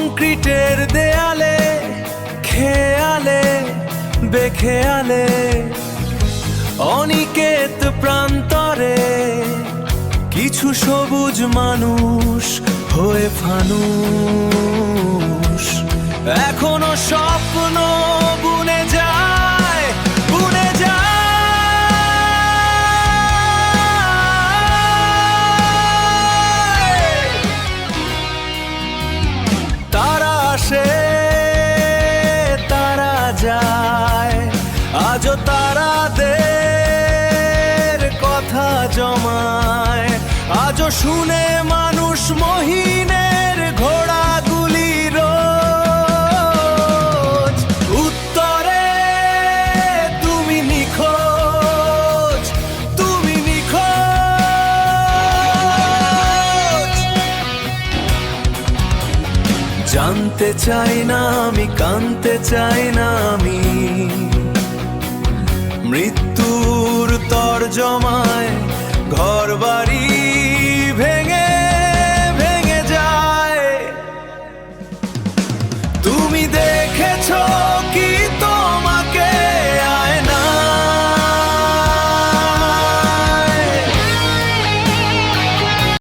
কংক্রিটের দেয়ালে, খেয়ালে বেখেয়ালে, অনিকেত প্রান্তরে কিছু সবুজ মানুষ হয়ে ফানুষ এখনো স্বপ্ন বুনে যায়, বুনে যায়। তারা আসে তারা যায়, আজও তারাদের কথা জমায়, আজও শুনে মানুষ মহিনের ঘোড়াগুলি রোজ। উত্তরে তুমি নিখোঁজ, তুমি নিখোঁজ। জানতে চাই না আমি, কানতে চাই না আমি,